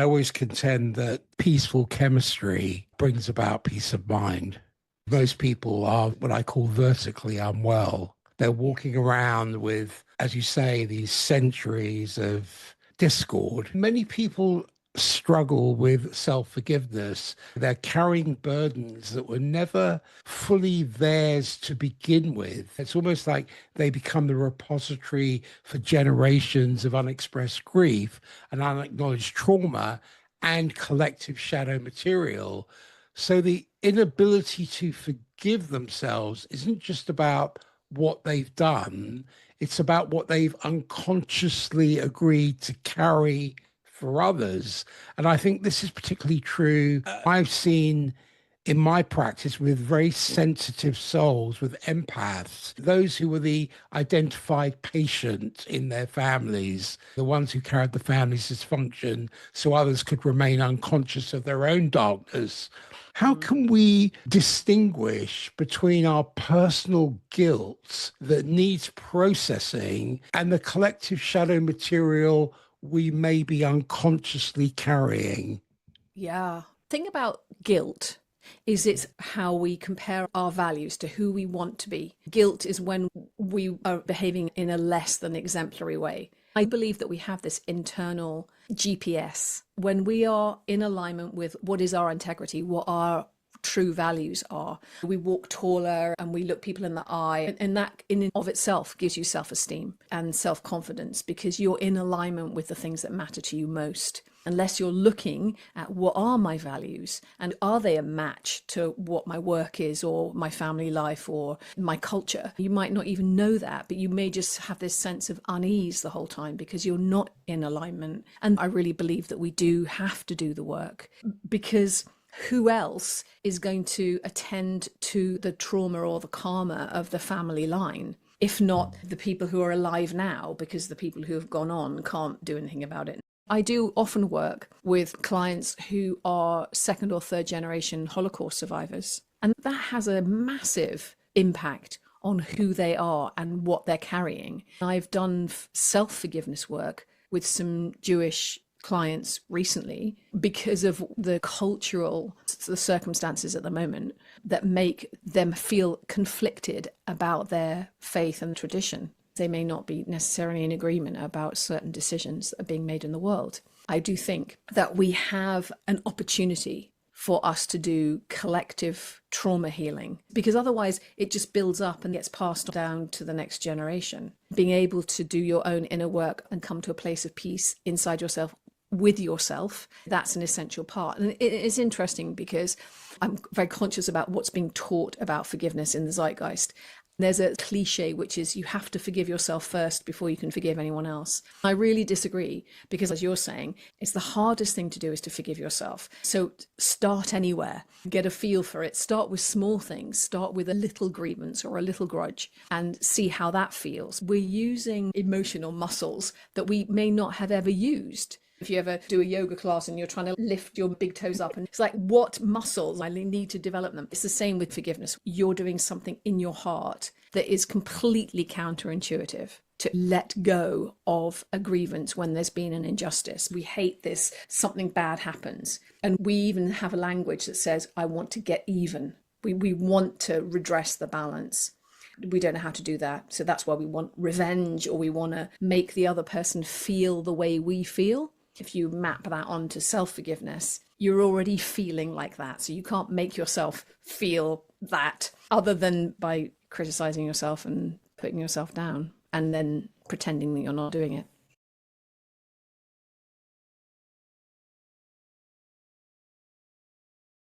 I always contend that peaceful chemistry brings about peace of mind. Most people are what I call vertically unwell. They're walking around with, as you say, these centuries of discord. Many people struggle with self-forgiveness. They're carrying burdens that were never fully theirs to begin with. It's almost like they become the repository for generations of unexpressed grief and unacknowledged trauma and collective shadow material. So the inability to forgive themselves isn't just about what they've done, it's about what they've unconsciously agreed to carry for others. And I think this is particularly true. I've seen in my practice with very sensitive souls, with empaths, those who were the identified patient in their families, the ones who carried the family's dysfunction so others could remain unconscious of their own darkness. How can we distinguish between our personal guilt that needs processing and the collective shadow material we may be unconsciously carrying? Yeah. Thing about guilt is it's how we compare our values to who we want to be. Guilt is when we are behaving in a less than exemplary way. I believe that we have this internal GPS. When we are in alignment with what is our integrity, what our true values are, we walk taller and we look people in the eye, and that in and of itself gives you self-esteem and self-confidence because you're in alignment with the things that matter to you most. Unless you're looking at what are my values and are they a match to what my work is or my family life or my culture, you might not even know that, but you may just have this sense of unease the whole time because you're not in alignment. And I really believe that we do have to do the work, because who else is going to attend to the trauma or the karma of the family line, if not the people who are alive now, because the people who have gone on can't do anything about it. I do often work with clients who are second or third generation Holocaust survivors, and that has a massive impact on who they are and what they're carrying. I've done self-forgiveness work with some Jewish clients recently because of the the circumstances at the moment that make them feel conflicted about their faith and tradition. They may not be necessarily in agreement about certain decisions that are being made in the world. I do think that we have an opportunity for us to do collective trauma healing, because otherwise it just builds up and gets passed down to the next generation. Being able to do your own inner work and come to a place of peace inside yourself, with yourself, that's an essential part. And it's interesting because I'm very conscious about what's being taught about forgiveness in the zeitgeist. There's a cliche, which is you have to forgive yourself first before you can forgive anyone else. I really disagree, because as you're saying, it's the hardest thing to do is to forgive yourself. So start anywhere, get a feel for it. Start with small things, start with a little grievance or a little grudge and see how that feels. We're using emotional muscles that we may not have ever used. If you ever do a yoga class and you're trying to lift your big toes up, and it's like, what muscles? I need to develop them. It's the same with forgiveness. You're doing something in your heart that is completely counterintuitive, to let go of a grievance when there's been an injustice. We hate this, something bad happens. And we even have a language that says, I want to get even. We want to redress the balance. We don't know how to do that. So that's why we want revenge, or we want to make the other person feel the way we feel. If you map that onto self-forgiveness, you're already feeling like that. So you can't make yourself feel that other than by criticizing yourself and putting yourself down and then pretending that you're not doing it.